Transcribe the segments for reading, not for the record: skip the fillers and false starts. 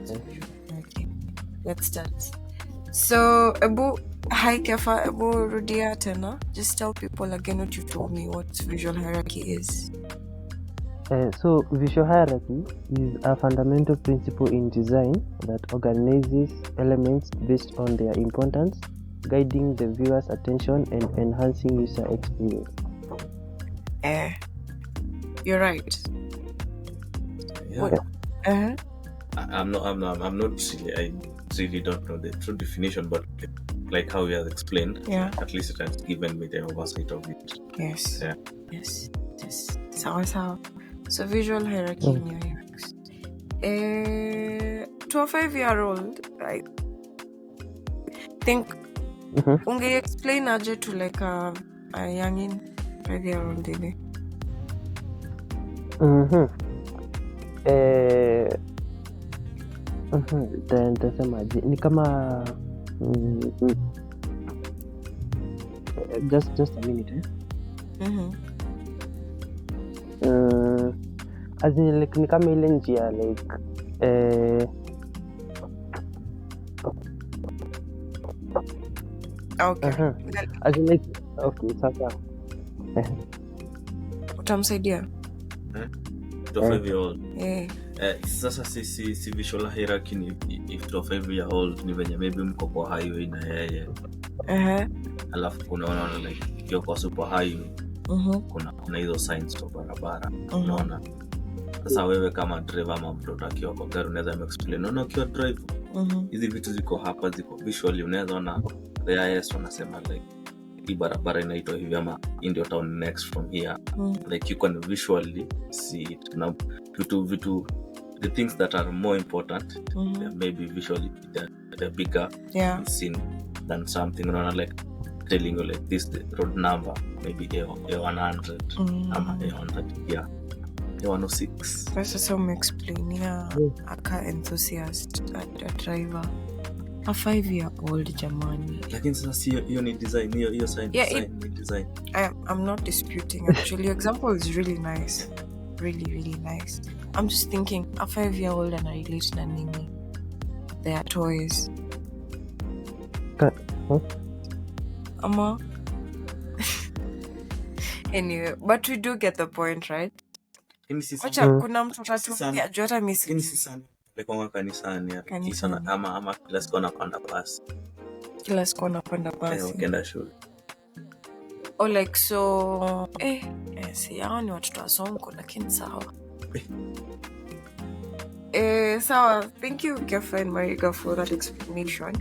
Okay, let's start. So, hi Kefa, Rudia Tena. Just tell people again what you told me, what visual hierarchy is. So visual hierarchy is a fundamental principle in design that organizes elements based on their importance, guiding the viewer's attention and enhancing user experience. You're right. Yeah. I'm not really, I really don't know the true definition, but like how you have explained, Yeah. at least it has given me the oversight of it. Yes. Yeah. Yes. Sawa. So visual hierarchy in your UX. To a 5-year-old, I think unge explain aje to like a youngin 5-year-old hivi. Nitasemaje, ni kama just a minute. As in like ni kama ile njia like Okay. As in like okay, sasa utamsaidia To a 5-year-old. Sasa si visual hierarchy ni if to a 5-year-old ni venye maybe mko kwa highway na yeye. Alafu unaona like hiyo kwa super highway. Kuna hizo signs kwa barabara. Unaona. Sasa wewe kama driver ama mtoto akiwa kwa gari unaweza explain. Unaona ukiwa drive. Hizi vitu ziko hapa, ziko visually, unaweza ona the IS wanasema like hii barabara inaitwa hivi ama in the town next from here. Like you can visually see it. Now vitu the things that are more important, maybe visually the bigger seen than something, like telling you like this the road number, maybe A100 ama A100 A106. Sasa so explain aka enthusiast a driver a 5-year-old jamani. Lakini sasa hiyo ni design, hiyo sign design. I'm not disputing actually. Your example is really nice. Really nice. I'm just thinking a 5-year-old and I relate na nini? They are toys. Ama anyway, but we do get the point, right? Wacha kuna mtu atatuambia jota misi. Kwa kanisani ama kila siku anapanda basi. Ukienda shule. Oh like so si hao ni watoto wa sonko lakini sawa. Sawa. Thank you Kefa and Mariga for that explanation.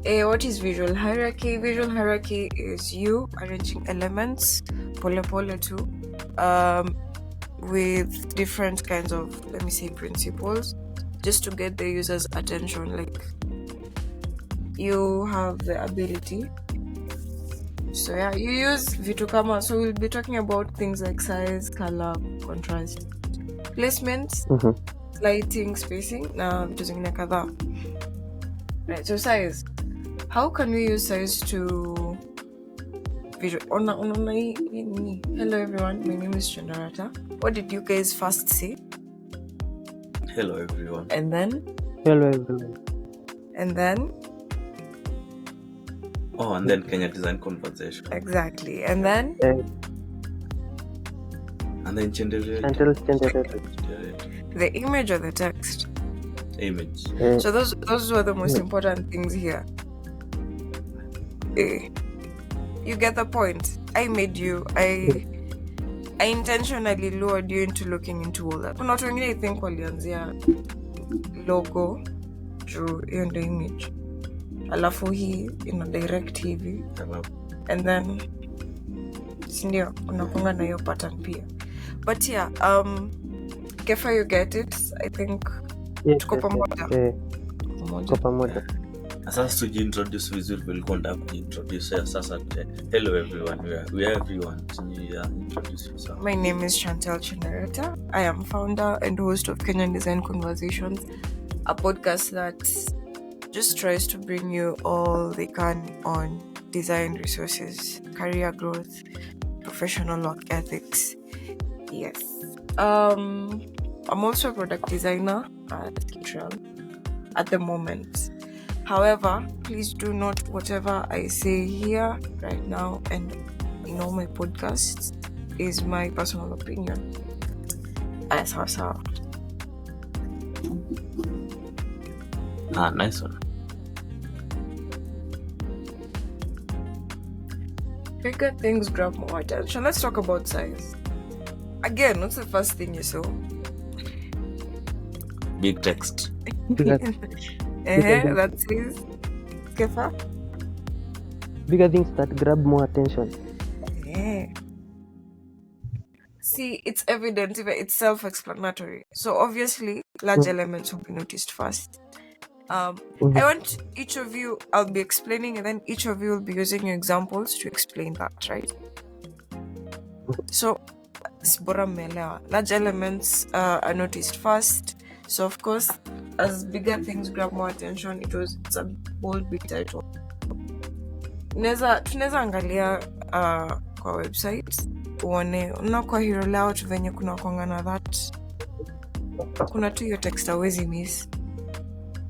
What is visual hierarchy? Visual hierarchy is you arranging elements pole too with different kinds of, let me say, principles just to get the user's attention. Like you have the ability, so you use vitu kama, so we'll be talking about things like size, color, contrast, placement, lighting, spacing na vitu zingine kadhaa. Right, so size, how can we use size to visual? Hello everyone, my name is Chandarata. What did you guys first say? Hello everyone. And then? Hello everyone. And then? Oh, and then Kenyan Design Konversations. Exactly. And then? And then the image or the text? Image. So those were the most important things here. You get the point. I made you. I intentionally lured you into looking into all that. Kuna watu wengine I think walianzia logo juu hiyo ndio image. Alafu hii ina direct hivi. And then sindio unakunga na hiyo pattern pia. But Kefa, you get it. I think tuko pamoja. Tuko pamoja. Sasa tujiintroduce vizuri, tulikwenda kujiintroduce sasa. Hello everyone, we are everyone. Introduce yourself. My name is Chantal Chinareta. I am founder and host of Kenyan Design Konversations, a podcast that just tries to bring you all they can on design resources, career growth, professional work ethics. Yes. I'm also a product designer at Kitron at the moment. However, please do not, whatever I say here right now and in all my podcasts is my personal opinion. As how. Nice one. Bigger things grab more attention. Let's talk about size. Again, what's the first thing you saw? Big text. That says Kefa? Bigger things that grab more attention. See, it's evident, it's self-explanatory. So obviously, large elements will be noticed first. I want each of you, I'll be explaining, and then each of you will be using your examples to explain that, right? So, large elements are noticed first. So of course, as bigger things grab more attention, it's a bold big title. Tunaweza angalia kwa website uone kwa hero layout venye kuna kwangana that kuna tu hiyo text hawezi miss.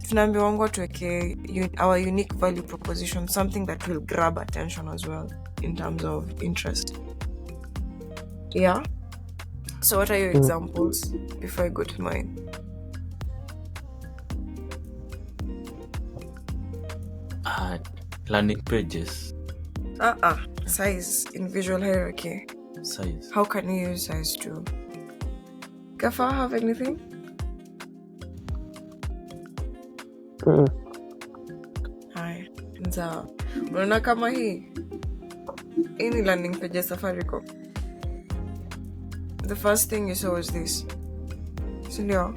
Tunaambiwa tuweke our unique value proposition, something that will grab attention as well in terms of interest. Yeah. So what are your examples before I go to mine? Landing pages. Size in visual hierarchy. Size. How can you use size too? Kafa, have anything? Hi. Nza. Unaona kama hii ni landing page Safaricom. The first thing you saw was this. Sindio?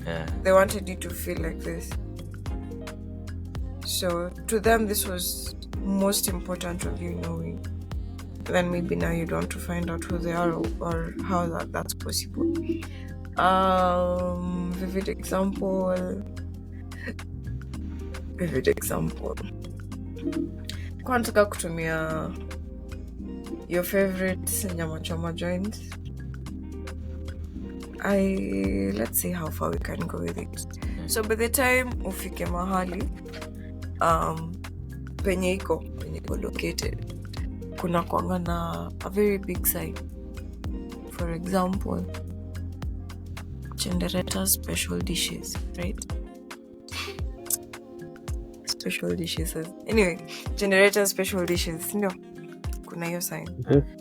Yeah. They wanted you to feel like this. So to them, this was most important of you knowing. Then maybe now you want to find out who they are or how that's possible. Vivid example. Kwa nataka kutumia your favorite nyama choma joint. Let's see how far we can go with it. So by the time ufike mahali penye iko located, kuna kwanga na a very big sign. For example, generator special dishes, right? Special dishes. Anyway, generator special dishes. No, kuna hiyo sign.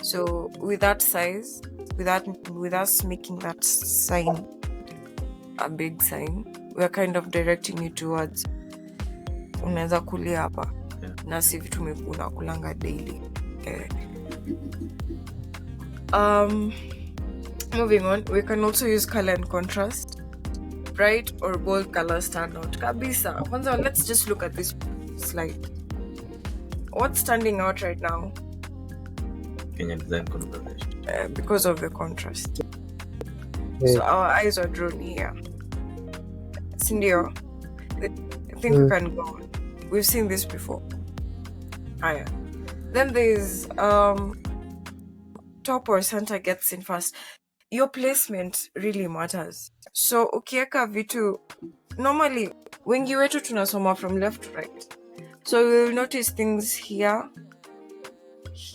So with that size, with us making that sign a big sign, we are kind of directing you towards unaweza kulia hapa na si vitu unakulanga daily. Moving on, we can also use color and contrast. Bright or bold colors stand out kabisa. Kwanza, let's just look at this slide. What's standing out right now? Kenyan Design Konversations. Because of the contrast. So our eyes are drawn here. Sindio, I think we can go on. We've seen this before. Then there's top or center gets in first. Your placement really matters. So ukieka vitu, normally wengi wetu tunasoma from left to right. So you'll notice things here,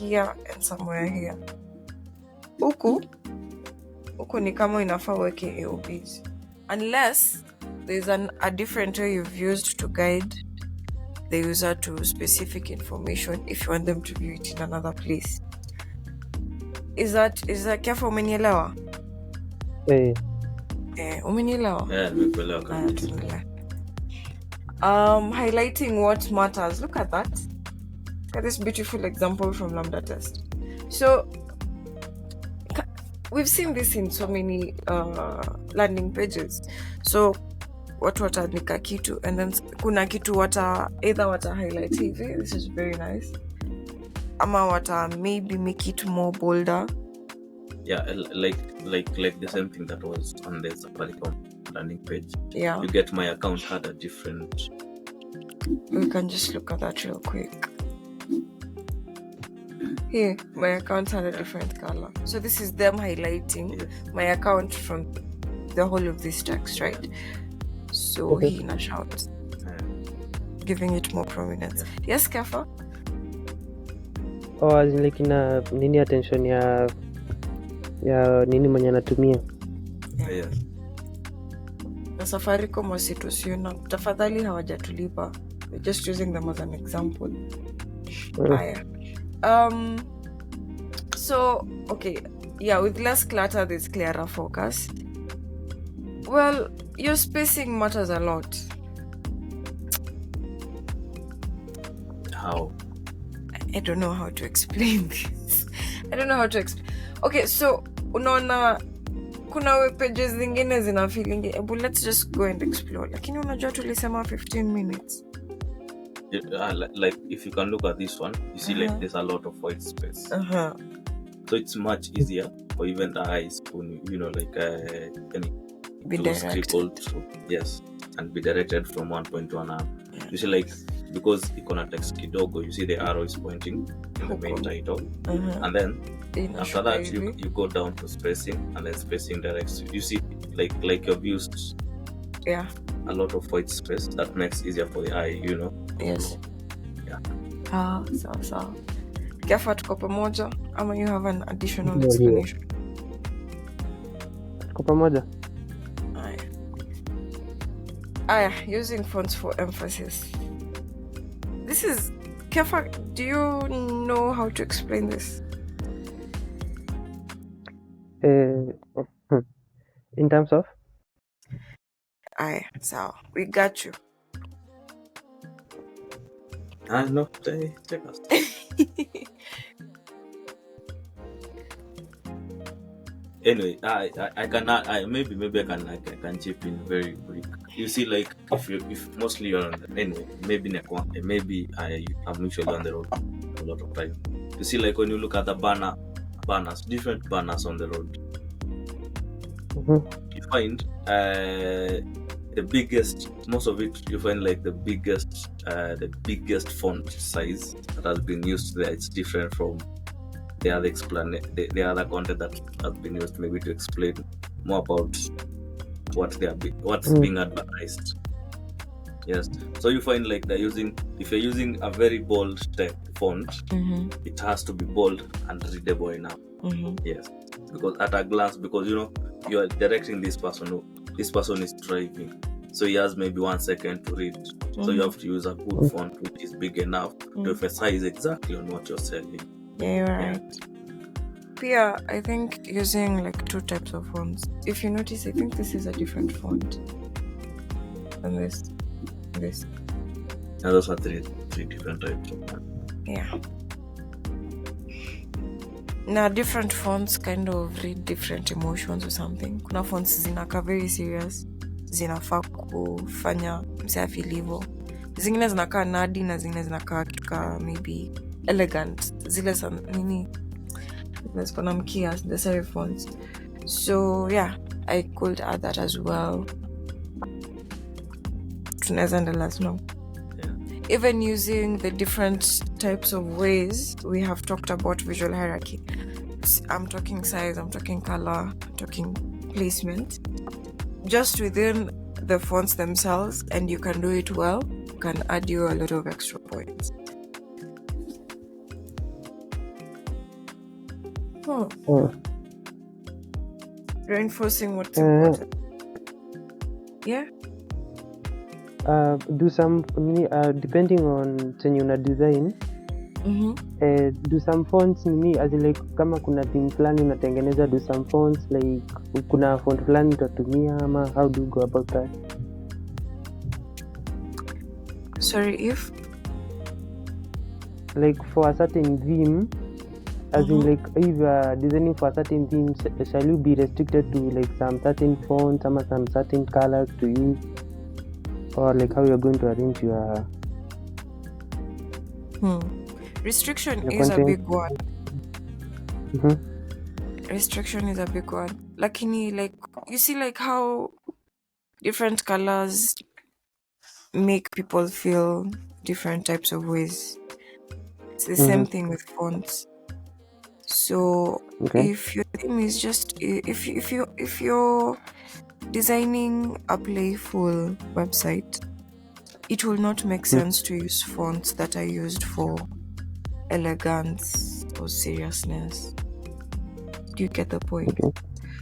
and somewhere here. Huku ni kama inafaa weke AOBs. Unless there's a different way you've used to guide the user to specific information if you want them to view it in another place. Is that careful? Umenielewa? Umenielewa? Nimekuelewa kabisa. Highlighting what matters. Look at that. Look at this beautiful example from Lambda Test. So we've seen this in so many landing pages. So watu wataandika kitu and then kuna kitu either wata highlight hivi, this is very nice, ama wata maybe make it more bolder. Yeah, like the same thing that was on the Safaricom landing page. Yeah, you get my account had a different. We can just look at that real quick. Here, my account had a different color. So this is them highlighting my account from the whole of this text, right? So he na shout, giving it more prominence. Yes, Kafa? As in like ina nini attention ya nini mwenye anatumia. Yes. Na Safaricom wasitusiona, tafadhali hawajatulipa. We're just using them as an example. So okay, yeah, with less clutter there's clearer focus. Well, your spacing matters a lot. How? I don't know how to explain this. Okay, so unaona kuna pages zingine zina feeling, but let's just go and explore. Lakini unajua tulisema 15 minutes. Like if you can look at this one, you see like there's a lot of white space. So it's much easier for even the eyes to, to scribble through. Yes, and be directed from one point to another. You see, like, because ikona text kidogo, you see the arrow is pointing in the main title, and then after that you go down to spacing, and then spacing directs. You see, like you've used a lot of white space that makes easier for the eye, Yes. Yeah. So. Kafa, tuko pamoja, ama you have an additional explanation? Tuko pamoja. Using fonts for emphasis. This is Kafa, do you know how to explain this? In terms of? So we got you. No, take us. Anyway, I cannot. Maybe I can chip in very quick. You see, like if mostly you're on the, anyway, maybe I'm usually on the road a lot of time. You see, like when you look at the banners, different banners on the road, you find the biggest. Most of it you find like the biggest font size that has been used there. It's different from the other the other content that has been used maybe to explain more about what's being advertised. Yes, so you find like if you're using a very bold type font, it has to be bold and readable enough. Yes, because at a glance, because you are directing this person is driving, so he has maybe 1 second to read. So you have to use a good font which is big enough to emphasize exactly on what you're selling. Yeah, you're right. Pia, I think using like 2 types of fonts. If you notice, I think this is a different font than this. And those are three different types of fonts. Yeah. Now, different fonts kind of read different emotions or something. Kuna fonts zinaka very serious, zinafaa kufanya msee feel hivyo. Zingine zinakaa nadi na zingine zinakaa kituka maybe elegant. Zile nini? Let's call them Kias, the serif fonts. So yeah, I could add that as well. Even using the different types of ways we have talked about visual hierarchy. I'm talking size, I'm talking color, I'm talking placement. Just within the fonts themselves, and you can do it well, can add you a lot of extra points. Reinforcing what's important. Yeah. Do some depending on chenye una design. Do some fonts as in like kama kuna theme fulani unatengeneza, do some fonts like kuna font fulani utatumia, ama how do you go about that? Sorry, if like for a certain theme, as in like if you are designing for a certain theme, shall you be restricted to like some certain fonts or some certain colors to use, or like how you're going to arrange your restriction is a big one. Restriction is a big one. Lakini, like, you see like how different colors make people feel different types of ways. It's the same thing with fonts. So Okay. if your theme is just if you're designing a playful website, it will not make sense to use fonts that are used for elegance or seriousness. Do you get the point? Okay.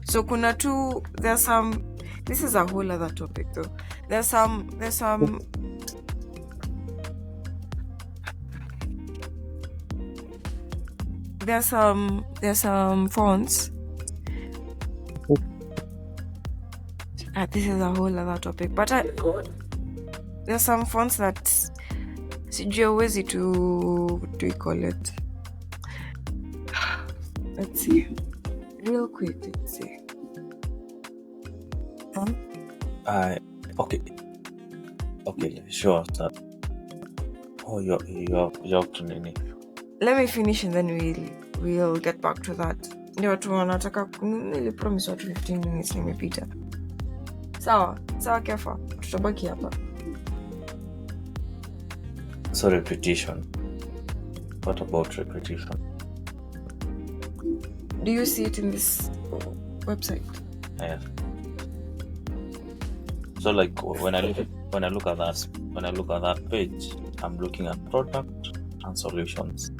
So kuna tu, there's some, this is a whole other topic though. There's some fonts. This is a whole other topic, but there's some fonts that sijui huwezi to call it. Let's see. Real quick, let's see. Okay, sure. Oh, you're to nini. Let me finish and then we'll get back to that. Ndio watu wanataka, nilipromise watu 15 minutes nimepita. Sawa Kefa, tutabaki hapa. So repetition. What about repetition? Do you see it in this website? Yes. So like when I look at that page, I'm looking at product and solutions.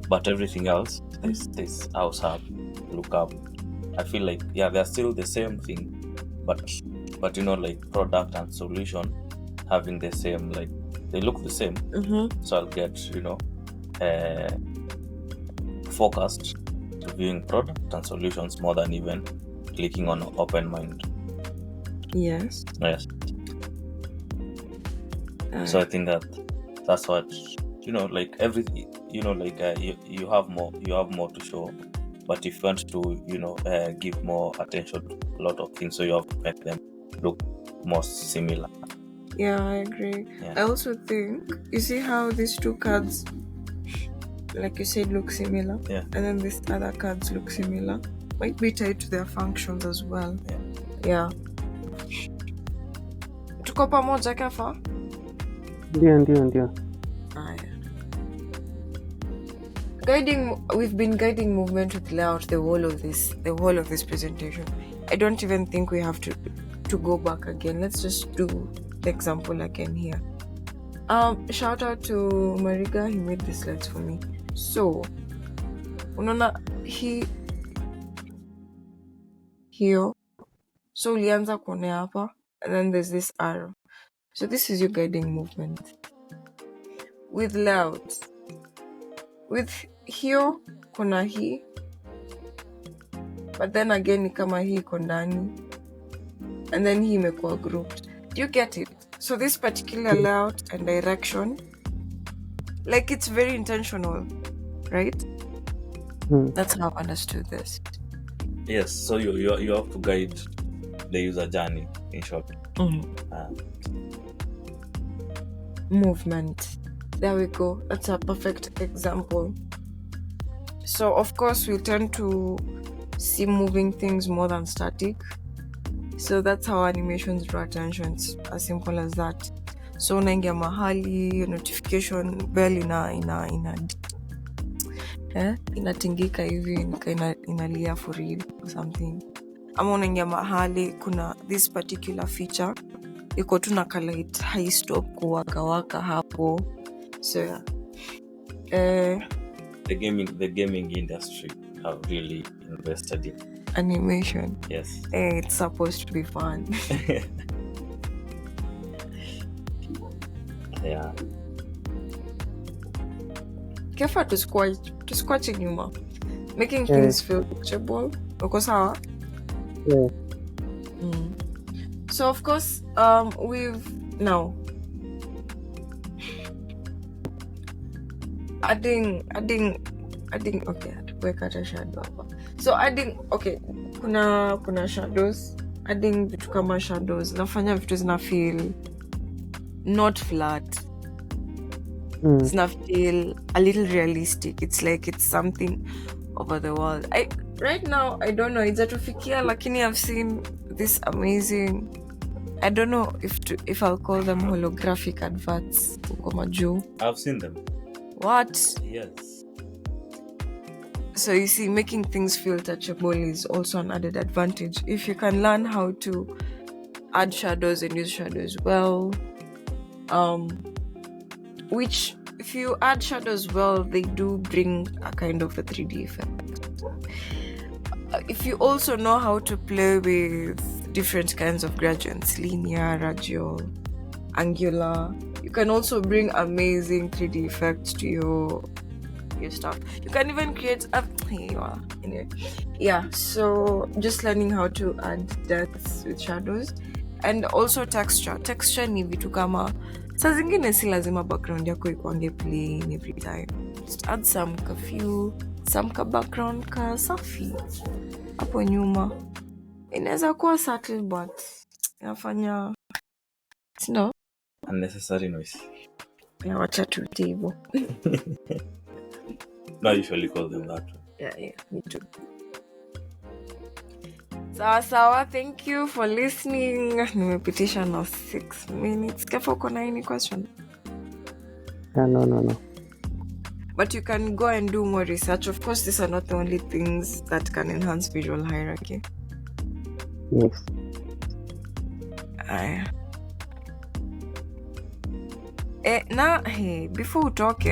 But everything else, this house hub, lookup, I feel like they're still the same thing, but like product and solution having the same, like they look the same. So I'll get focused to viewing product and solutions more than even clicking on open mind. Yes. So I think that's what like everything, like you have more to show, but if you want to give more attention to a lot of things, so you have to make them look more similar. Yeah, I agree. I also think, you see how these two cards, like you said, look similar, and then these other cards look similar, might be tied to their functions as well. Yeah. Tuko pamoja Kefa? Ndio. We've been guiding movement with layout the whole of this presentation. I don't even think we have to go back again. Let's just do the example again here. Shout out to Mariga, he made the slides for me. So unaona hiyo, so ulianza kuone hapa, and then there's this arrow. So this is your guiding movement with layout. With hiyo kuna hii, but then again ni kama hii iko ndani, and then hii imekuwa grouped. Do you get it? So this particular layout and direction, like it's very intentional, right? That's how I've understood this. Yes, so you have to guide the user journey, in short. Movement. There we go. That's a perfect example. So of course we tend to see moving things more than static. So that's how animations draw attention. It's as simple as that. So unaingia mahali, notification bell inatingika hivi, inalia for real or something. Ama unaingia mahali kuna this particular feature iko tu na light high stop kuwaka hapo. So the gaming industry have really invested in animation. Yes. It's supposed to be fun. Yeah. Kefa tusquache nyuma, making things feel reachable. Uko sawa? Yeah. So of course we've now adding okay, tuweka shadow hapa. So adding, okay, kuna shadows, adding vitu kama shadows nafanya vitu zina feel not flat. Zina feel a little realistic. It's like it's something over the world. Right now I don't know, it's atufikia, lakini I've seen this amazing, I don't know if I'll call them holographic adverts uko majuu. I've seen them. What? Yes. So you see, making things feel touchable is also an added advantage. If you can learn how to add shadows and use shadows well, which if you add shadows well, they do bring a kind of a 3D effect. If you also know how to play with different kinds of gradients, linear, radial, angular, you can also bring amazing 3D effects to your stuff. You can even create anyway. Yeah, so just learning how to add depths with shadows and also texture ni vitu kama saa zingine si lazima background yako ikuange plain every time. Just add some background ka safi hapo nyuma. Inaweza kuwa subtle but inafanya Unnecessary noise. Yeah, wacha tu hivyo. No, I usually call them that. Yeah, me too. Sawa, thank you for listening. Nimepitisha na 6 minutes. Kefa, uko na any question? No. But you can go and do more research. Of course, these are not the only things that can enhance visual hierarchy. Yes. Before we talk,